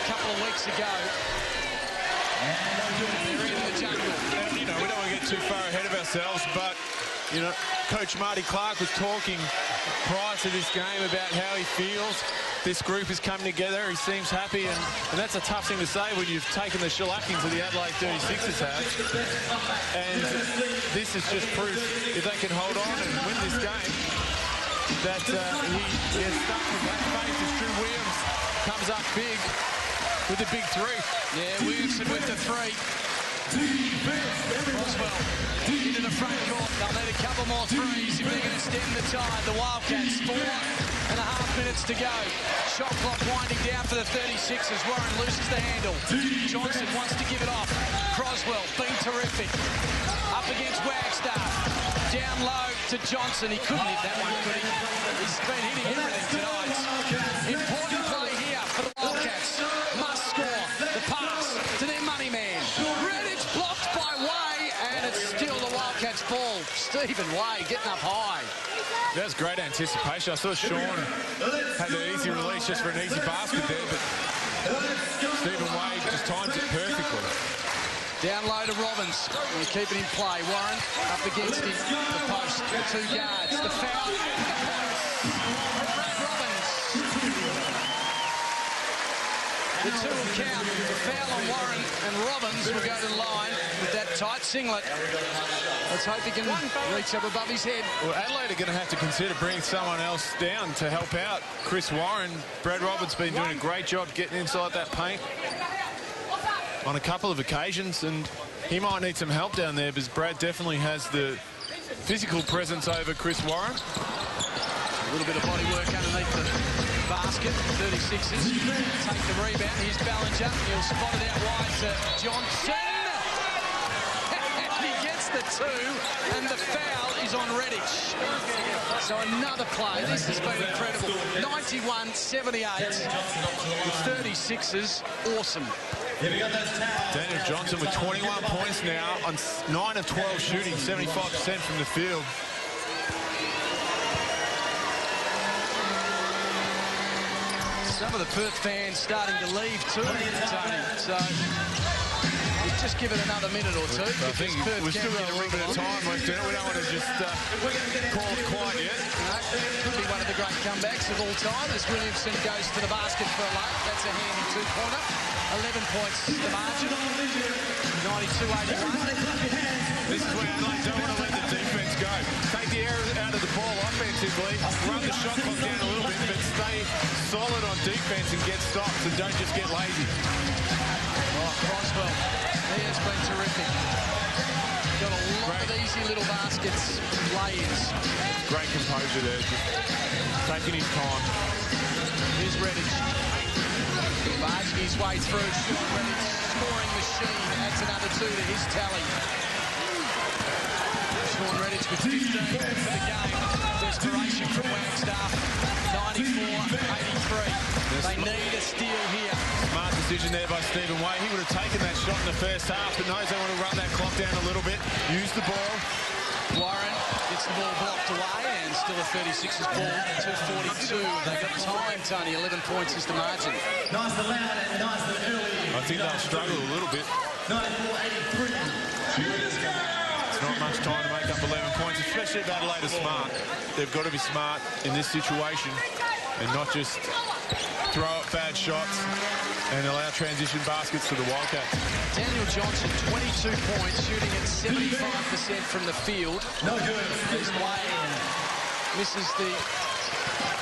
couple of weeks ago. They're in the jungle. And, you know, we don't want to get too far ahead of ourselves, but, you know, Coach Marty Clark was talking prior to this game about how he feels. This group is coming together. He seems happy, and that's a tough thing to say when you've taken the shellackings that the Adelaide 36ers have. And this is just proof, if they can hold on and win this game, that he has stuck with that face as Drew Williams comes up big with the big three. Yeah, Williamson with the three. Roswell into the front court. They'll need a couple more threes if they're going to stem the tide. The Wildcats, 4.5 minutes to go. Shot clock winding down for the 36ers. Warren loses the handle. Johnson wants to give it off. Croswell been terrific. Up against Wagstaff. Down low to Johnson. He couldn't hit that one, could he? He's been hitting everything tonight. Important play here for the Wildcats. Must score. The pass to their money man. Redditch blocked by Way, and it's still the Wildcats' ball. Stephen Way getting up high. That's great anticipation. I saw Sean had an easy release just for an easy basket there, but Stephen Way just times it perfectly. Down low to Robbins. We keep it in play. Warren up against him. The post. The 2 guards. The foul. Brad Robbins. The 2 will count. The foul on Warren, and Robbins will go to the line with that tight singlet. Let's hope he can reach up above his head. Well, Adelaide are going to have to consider bringing someone else down to help out Chris Warren. Brad Robbins been doing a great job getting inside that paint on a couple of occasions, and he might need some help down there because Brad definitely has the physical presence over Chris Warren. A little bit of body work underneath the basket. 36ers take the rebound. Here's Ballinger. He'll spot it out wide to Johnson. And he gets the 2, and the foul is on Redditch. So another play. This has been incredible. 91-78. The 36ers, awesome. Daniel Johnson with 21 points now on 9 of 12 shooting, 75% from the field. Some of the Perth fans starting to leave too, Tony. So we'll just give it another minute or two. I think we've still got a little bit of time left in it. We don't want to just call it quite yet. No, could be one of the great comebacks of all time as Williamson goes to the basket for a late. That's a handy 2-pointer. 11 points the margin. 92-81. This is where Adelaide don't want to let the defense go. Take the air out of the ball offensively, run the shot clock down a little bit, but stay solid on defense and get stops, and don't just get lazy. Oh, Croswell, he has been terrific. Got a lot of easy little baskets, lay-ins. Great composure there, just taking his time. Here's Redditch. Barging his way through. Redditch, scoring machine, adds another 2 to his tally. Sean Redditch with 15 for the game. Desperation from Wagstaff. 94-83. They need a steal here. Smart decision there by Stephen Way. He would have taken that shot in the first half, but knows they want to run that clock down a little bit. Use the ball. Warren gets the ball blocked away, and still a 36ers ball. 2:42. They've got time, Tony. 11 points is the margin. Nice and loud and nice and early. I think they'll struggle a little bit. 94-83. It's not much time to make up 11 points, especially if Adelaide are smart. They've got to be smart in this situation and not just throw up bad shots and allow transition baskets to the Wildcats. Daniel Johnson, 22 points, shooting at 75% from the field. No good. He's Way misses the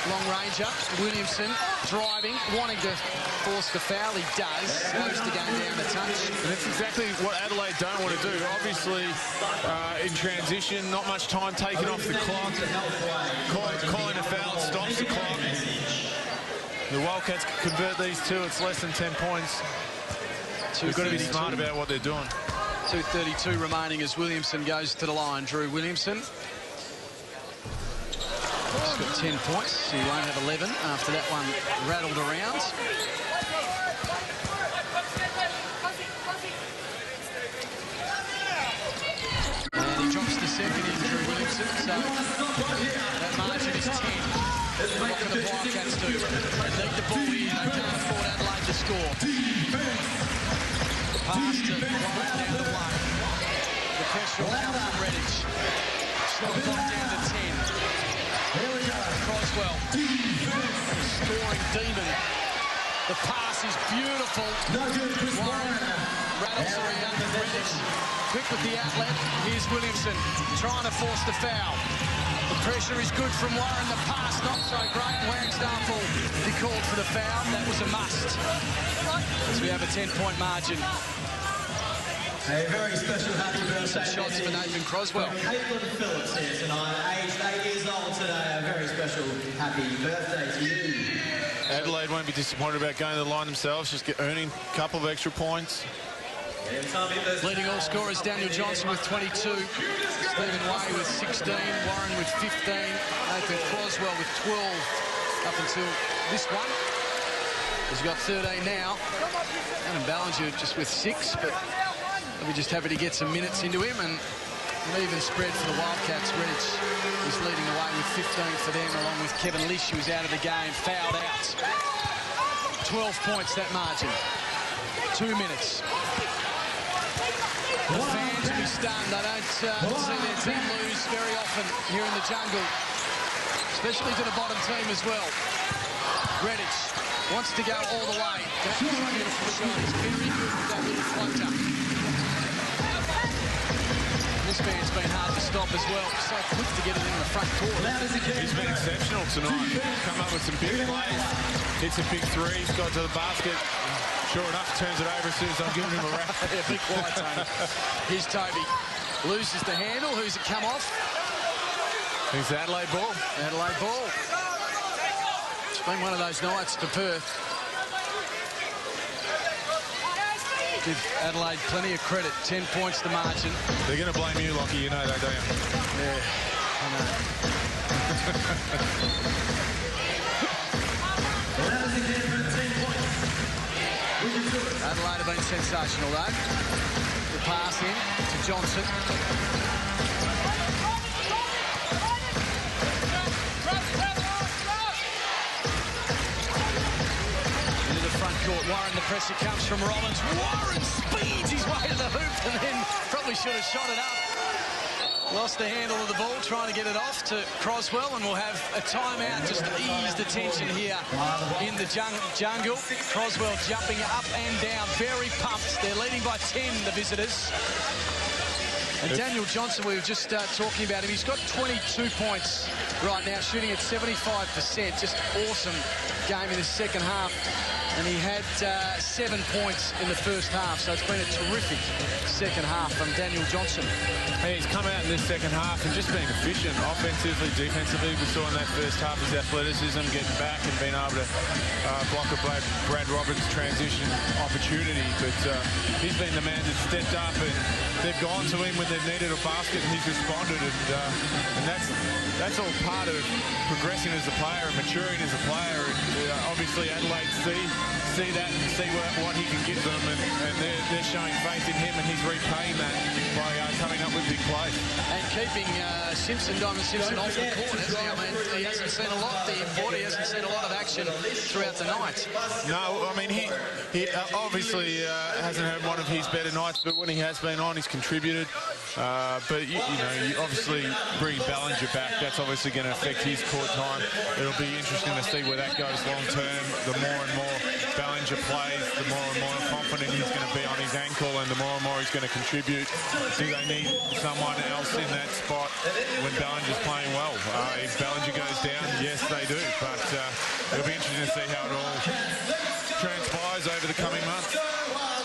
long ranger. Williamson driving, wanting to force the foul. He does. Slows the game down a touch. And that's exactly what Adelaide don't want to do. Obviously, in transition, not much time taken off the clock. Calling a foul stops the clock. The Wildcats convert these 2. It's less than 10 points. They've got to be smart about what they're doing. 2:32 remaining as Williamson goes to the line. Drew Williamson. He's got 10 points. He won't have 11 after that one rattled around. And he drops the second in, Drew Williamson. So that margin is 10. What can the Wildcats do? They need the ball here. They can't afford Adelaide to score. The pass to Warren down to 1. The pressure will come from Redditch. Shot clock down to 10. Croswell, scoring demon. The pass is beautiful. Warren rattles around. Redditch quick with the outlet. Here's Williamson trying to force the foul. The pressure is good from Warren. The pass not so great. Wangsdale will be called for the foul. That was a must. As we have a 10-point margin. A very special happy birthday. Shots for Nathan Croswell. Caitlin Phillips here tonight, aged 8 years old today. A very special happy birthday to you. Adelaide won't be disappointed about going to the line themselves, just earning a couple of extra points. Leading all scorers, Daniel Johnson with 22. Stephen Way with 16. Warren with 15. Nathan Croswell with 12 up until this one. He's got 13 now. Adam Ballinger just with 6, but we're just happy to get some minutes into him. And an even spread for the Wildcats. Redditch is leading the way with 15 for them, along with Kevin Lish, who's out of the game, fouled out. 12 points, that margin. 2 minutes. The fans will be stunned. They don't see their team lose very often here in the jungle, especially to the bottom team as well. Redditch wants to go all the way. That's a beautiful shot. He's very good with that little floater. This man's been hard to stop as well. So quick to get it in the front court. He's been exceptional tonight. Come up with some big plays. Hits a big three. He's got to the basket. Sure enough, turns it over as soon as I'm giving him a wrap. Yeah, big quiet, Tony. Here's Toby. Loses the handle. Who's it come off? It's the Adelaide ball. Adelaide ball. It's been one of those nights for Perth. Give Adelaide plenty of credit. 10 points the margin. They're going to blame you, Lockie. You know that, don't you? Yeah, I know. Adelaide have been sensational, though. The pass in to Johnson. Into the front court. Warren, the pressure comes from Rollins. Warren speeds his way to the hoop and then probably should have shot it up. Lost the handle of the ball, trying to get it off to Croswell, and we'll have a timeout just to ease the tension here in the jungle. Croswell jumping up and down, very pumped. They're leading by 10, the visitors. And Daniel Johnson, we were just talking about him. He's got 22 points right now, shooting at 75%. Just awesome game in the second half. And he had 7 points in the first half, so it's been a terrific second half from Daniel Johnson. Hey, he's come out in this second half and just being efficient, offensively, defensively. We saw in that first half his athleticism, getting back and being able to block a Brad Roberts transition opportunity. But he's been the man that stepped up, and they've gone to him when they've needed a basket, and he's responded. And that's all part of progressing as a player and maturing as a player. And obviously, Adelaide see that and see what he can give them, and they're showing faith in him, and he's repaying that by coming up with big plays. And keeping Diamond Simpson off the court, hasn't he? I mean, he hasn't seen a lot, the importer, he hasn't seen a lot of action throughout the night. No, I mean, he obviously hasn't had one of his better nights, but when he has been on, he's contributed. But, you know, you obviously bring Ballinger back, that's obviously going to affect his court time. It'll be interesting to see where that goes long term. The more and more Ballinger plays, the more and more confident he's going to be on his ankle, and the more and more he's going to contribute. Do they need someone else in that spot when Ballinger's playing well? If Ballinger goes down, yes, they do. But it'll be interesting to see how it all transpires over the coming months.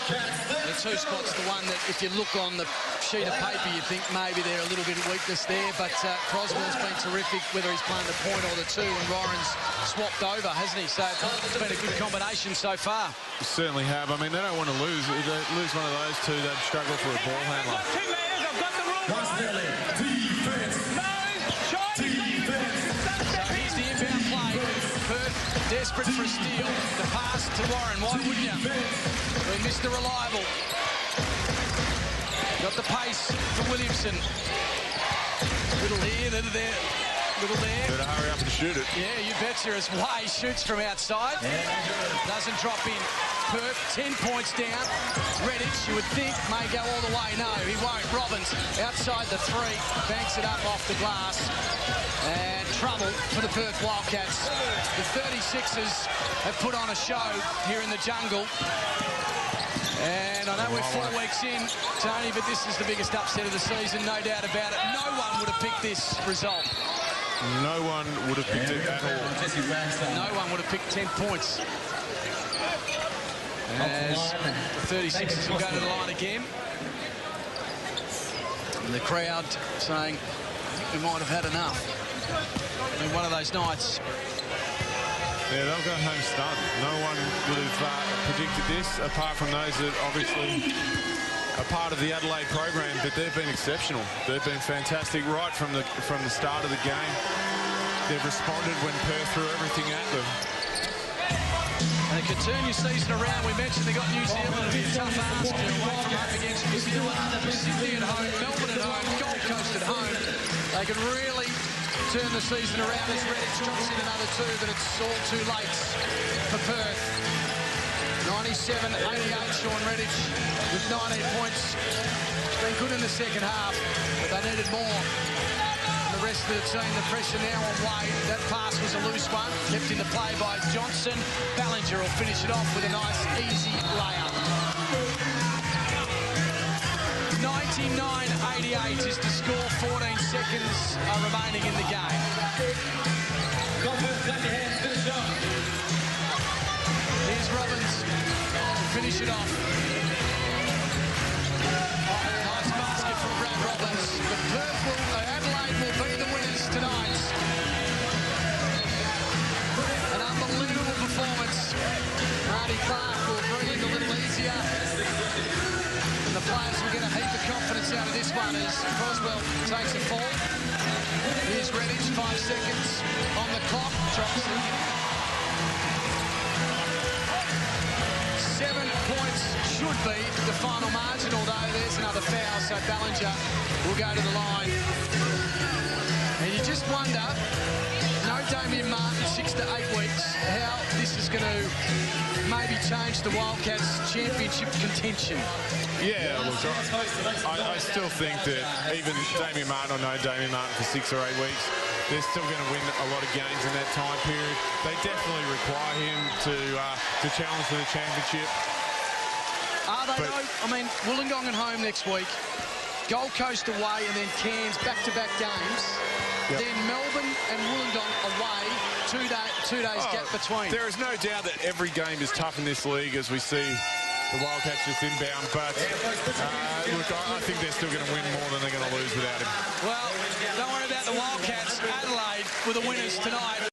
The two spots, the one that if you look on the sheet of paper, you think maybe they're a little bit of weakness there, but Croswell's been terrific, whether he's playing the point or the two, and Ryan's swapped over, hasn't he? So it's been a good combination so far. You certainly have. I mean, they don't want to lose. If they lose one of those two, they'd struggle for a ball handler. So here's the inbound play. Perth desperate for a steal. The pass to Warren. Why wouldn't you? We missed the reliable. Got the pace for Williamson. Little here, little there. Little there. Better hurry up and shoot it. Yeah, you betcha. As Way shoots from outside. Doesn't drop in. Perth 10 points down. Redditch, you would think, may go all the way. No, he won't. Robbins outside the 3, banks it up off the glass. And trouble for the Perth Wildcats. The 36ers have put on a show here in the jungle. And I know we're 4 weeks in, Tony, but this is the biggest upset of the season, no doubt about it. No one would have picked this result. No one would have picked it at all. No one would have picked 10 points. As the 36ers will go to the line again. And the crowd saying, I think we might have had enough. I mean, one of those nights. Yeah, they'll go home stunned. No one would have predicted this, apart from those that obviously are part of the Adelaide program, but they've been exceptional. They've been fantastic right from the start of the game. They've responded when Perth threw everything at them. And they continue season around. We mentioned they got New Zealand. It'll be a tough ask to away from home against New Zealand. Sydney at home, Melbourne at home, Gold Coast at home. They can really turn the season around as Redditch drops in another 2, but it's all too late for Perth. 97-88, Sean Redditch with 19 points. It's been good in the second half, but they needed more. The rest of the team, the pressure now on Wade. That pass was a loose one, kept into play by Johnson. Ballinger will finish it off with a nice, easy layup. 99-88 is the score. 14 seconds are remaining in the game. Here's Robbins to finish it off. Nice basket from Brad Robbins. But Adelaide will be the winners tonight. An unbelievable performance. Marty Clark will bring it a little easier. And the players will get a heap of confidence out of this one as Croswell takes a fall. Here's Redditch, 5 seconds on the clock. Drops it. 7 points should be the final margin, although there's another foul, so Ballinger will go to the line. And you just wonder, no Damien Martin, 6 to 8 weeks, how this is going to maybe change the Wildcats' championship contention. Yeah, look, I still think that even Damien Martin or no Damien Martin for 6 or 8 weeks, they're still going to win a lot of games in that time period. They definitely require him to challenge for the championship. Are they though? I mean, Wollongong at home next week, Gold Coast away, and then Cairns back-to-back games. Yep. Then Melbourne and Wollongong away, 2 days gap between. There is no doubt that every game is tough in this league as we see the Wildcats just inbound, but look, I think they're still going to win more than they're going to lose without him. Well, don't worry about the Wildcats. Adelaide were the winners tonight.